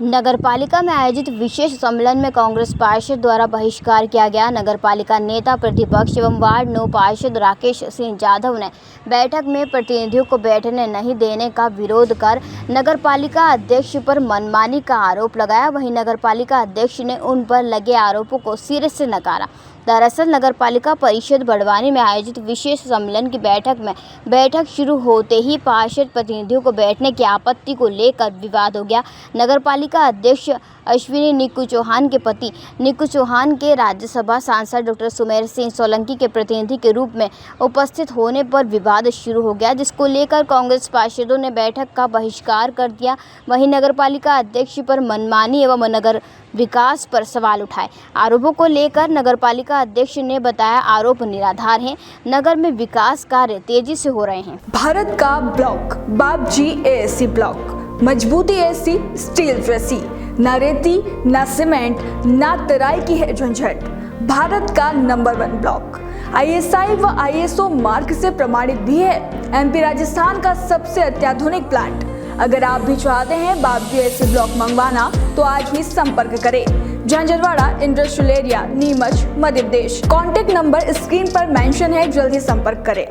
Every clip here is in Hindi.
नगरपालिका में आयोजित विशेष सम्मेलन में कांग्रेस पार्षद द्वारा बहिष्कार किया गया। नगरपालिका नेता प्रतिपक्ष एवं वार्ड 9 पार्षद राकेश सिंह यादव ने बैठक में प्रतिनिधियों को बैठने नहीं देने का विरोध कर नगरपालिका अध्यक्ष पर मनमानी का आरोप लगाया। वहीं नगरपालिका अध्यक्ष ने उन पर लगे आरोपों को सिरे से नकारा। दरअसल नगरपालिका परिषद बड़वानी में आयोजित विशेष सम्मेलन की बैठक शुरू होते ही पार्षद प्रतिनिधियों को बैठने की आपत्ति को लेकर विवाद हो गया। नगरपालिका अध्यक्ष अश्विनी निक्कू चौहान के पति निक्कू चौहान के राज्यसभा सांसद डॉक्टर सुमेर सिंह सोलंकी के प्रतिनिधि के रूप में उपस्थित होने पर विवाद शुरू हो गया, जिसको लेकर कांग्रेस पार्षदों ने बैठक का बहिष्कार कर दिया। वहीं नगरपालिका अध्यक्ष पर मनमानी एवं नगर विकास पर सवाल उठाए। आरोपों को लेकर नगरपालिका अध्यक्ष ने बताया आरोप निराधार हैं। नगर में विकास कार्य तेजी से हो रहे हैं। भारत का ब्लॉक बाबजी एएससी ब्लॉक, मजबूती एसी स्टील जैसी, न रेती न सीमेंट न तराई की है झंझट। भारत का नंबर 1 ब्लॉक आईएसआई व आईएसओ मार्क से प्रमाणित भी है। एमपी राजस्थान का सबसे अत्याधुनिक प्लांट। अगर आप भी चाहते हैं बाबजी एएससी ब्लॉक मंगवाना तो आज ही संपर्क करें। Jhanjharwada industrial area, Neemuch, Madhya Pradesh. Contact number screen पर मेंशन है, जल्दी संपर्क करें।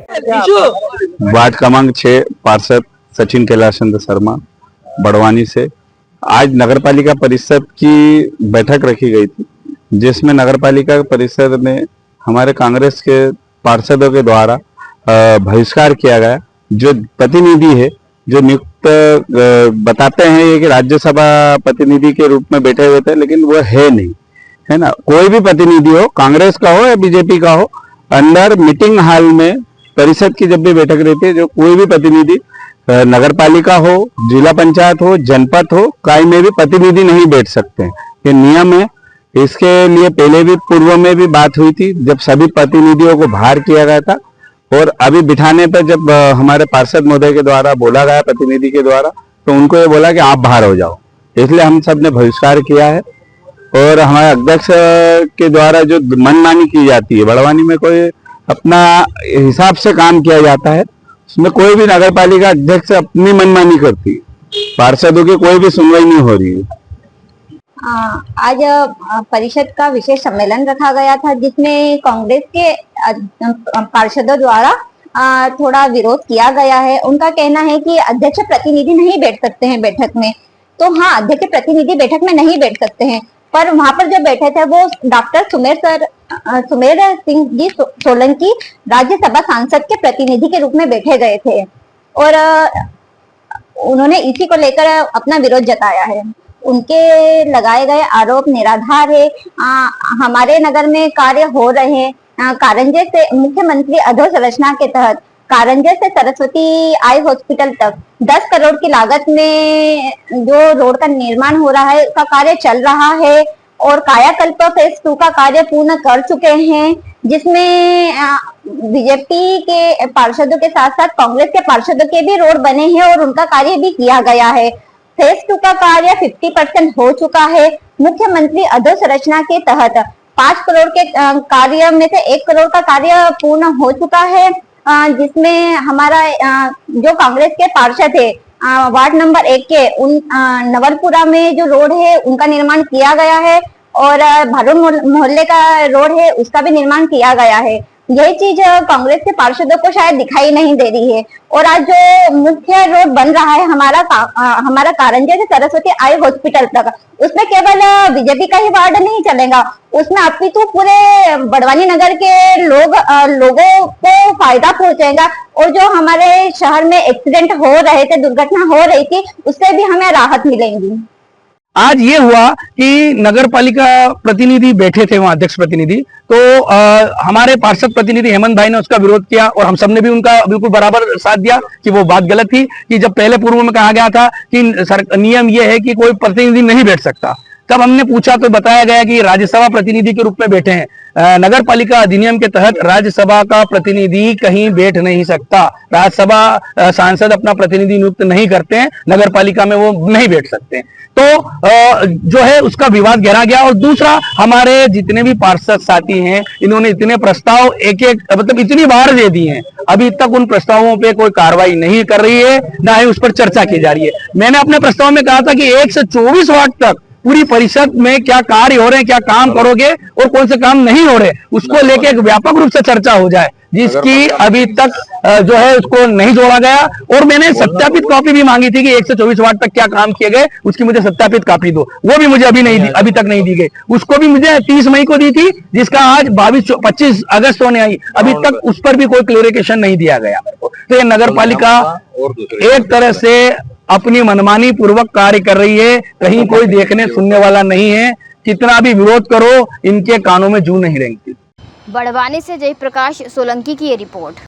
वार्ड क्रमांक 6 पार्षद सचिन कैलाश चंद्र शर्मा बड़वानी से आज नगरपालिका परिषद की बैठक रखी गई थी, जिसमें नगरपालिका परिषद में हमारे कांग्रेस के पार्षदों के द्वारा बहिष्कार किया गया। जो प्रतिनिधि है, जो नियुक्त बताते हैं ये कि राज्यसभा प्रतिनिधि के रूप में बैठे हुए थे, लेकिन वो है नहीं, है ना। कोई भी प्रतिनिधि हो, कांग्रेस का हो या बीजेपी का हो, अंदर मीटिंग हॉल में परिषद की जब भी बैठक रहती है, जो कोई भी प्रतिनिधि नगरपालिका हो, जिला पंचायत हो, जनपद हो, काई में भी प्रतिनिधि नहीं बैठ सकते हैं। ये नियम है। इसके लिए पहले भी पूर्व में भी बात हुई थी, जब सभी प्रतिनिधियों को बाहर किया गया था, और अभी बिठाने पर जब हमारे पार्षद महोदय के द्वारा बोला गया प्रतिनिधि के द्वारा, तो उनको ये बोला कि आप बाहर हो जाओ। इसलिए हम सब ने बहिष्कार किया है। और हमारे अध्यक्ष के द्वारा जो मनमानी की जाती है, बड़वानी में कोई अपना हिसाब से काम किया जाता है, उसमें कोई भी नगरपालिका अध्यक्ष अपनी मनमानी करती है। पार्षदों की कोई भी सुनवाई नहीं हो रही है। आज परिषद का विशेष सम्मेलन रखा गया था, जिसमें कांग्रेस के पार्षदों द्वारा थोड़ा विरोध किया गया है। उनका कहना है कि अध्यक्ष प्रतिनिधि नहीं बैठ सकते हैं बैठक में। तो हाँ, अध्यक्ष प्रतिनिधि बैठक में नहीं बैठ सकते हैं, पर वहां पर जो बैठे थे वो डॉक्टर सुमेर सिंह जी सोलंकी राज्यसभा सांसद के प्रतिनिधि के रूप में बैठे गए थे, और उन्होंने इसी को लेकर अपना विरोध जताया है। उनके लगाए गए आरोप निराधार है। हमारे नगर में कार्य हो रहे हैं। कारंजे से मुख्यमंत्री अधोसंरचना के तहत कारंजे से सरस्वती आई हॉस्पिटल तक 10 करोड़ की लागत में जो रोड का निर्माण हो रहा है, उसका कार्य चल रहा है, और कायाकल्प फेज 2 का कार्य पूर्ण कर चुके हैं, जिसमें बीजेपी के पार्षदों के साथ साथ कांग्रेस के पार्षदों के भी रोड बने हैं और उनका कार्य भी किया गया है। फेज 2 का कार्य 50% हो चुका है। मुख्यमंत्री अधोसंरचना के तहत 5 करोड़ के कार्य में से 1 करोड़ का कार्य पूर्ण हो चुका है, जिसमें हमारा जो कांग्रेस के पार्षद है वार्ड नंबर 1 के उन नवलपुरा में जो रोड है उनका निर्माण किया गया है, और भारुण मोहल्ले का रोड है उसका भी निर्माण किया गया है। यही चीज कांग्रेस के पार्षदों को शायद दिखाई नहीं दे रही है। और आज जो मुख्य रोड बन रहा है हमारा कारंजे से सरस्वती आई हॉस्पिटल तक, उसमें केवल बीजेपी का ही वार्ड नहीं चलेगा, उसमें अपितु पूरे बड़वानी नगर के लोगों को फायदा पहुंचेगा। और जो हमारे शहर में एक्सीडेंट हो रहे थे, दुर्घटना हो रही थी, उससे भी हमें राहत मिलेगी। आज ये हुआ कि नगरपालिका प्रतिनिधि बैठे थे वहां, अध्यक्ष प्रतिनिधि, तो हमारे पार्षद प्रतिनिधि हेमंत भाई ने उसका विरोध किया, और हम सब ने भी उनका बिल्कुल बराबर साथ दिया कि वो बात गलत थी। कि जब पहले पूर्व में कहा गया था कि नियम ये है कि कोई प्रतिनिधि नहीं बैठ सकता, तब हमने पूछा तो बताया गया कि राज्यसभा प्रतिनिधि के रूप में बैठे हैं। नगर पालिका अधिनियम के तहत राज्यसभा का प्रतिनिधि कहीं बैठ नहीं सकता। राज्यसभा सांसद अपना प्रतिनिधि नियुक्त नहीं करते हैं, नगर पालिका में वो नहीं बैठ सकते। तो जो है उसका विवाद गहरा गया। और दूसरा, हमारे जितने भी पार्षद साथी हैं, इन्होंने इतने प्रस्ताव एक मतलब इतनी बार दे दिए हैं, अभी तक उन प्रस्तावों पे कोई कार्रवाई नहीं कर रही है, ना ही उस पर चर्चा की जा रही है। मैंने अपने प्रस्ताव में कहा था कि 1 से 24 वार्ड तक पूरी परिषद में क्या कार्य हो रहे हैं, क्या काम करोगे और कौन से काम नहीं हो रहे, उसको लेके एक व्यापक रूप से चर्चा हो जाए, जिसकी अभी तक जो है उसको नहीं जोड़ा गया। और मैंने सत्यापित कॉपी भी मांगी थी कि 1 से 24 वार्ड तक क्या काम किए गए, उसकी मुझे सत्यापित कॉपी दो, वो भी मुझे अभी तक नहीं दी गई। उसको भी मुझे 30 मई को दी थी, जिसका आज 25 अगस्त होने आई, अभी तक उस पर भी कोई क्लेरिफिकेशन नहीं दिया गया मेरे को। तो ये नगर पालिका एक तरह से अपनी मनमानी पूर्वक कार्य कर रही है, कहीं कोई देखने सुनने वाला नहीं है। कितना भी विरोध करो, इनके कानों में जू नहीं रेंगती। बड़वानी से जयप्रकाश सोलंकी की ये रिपोर्ट।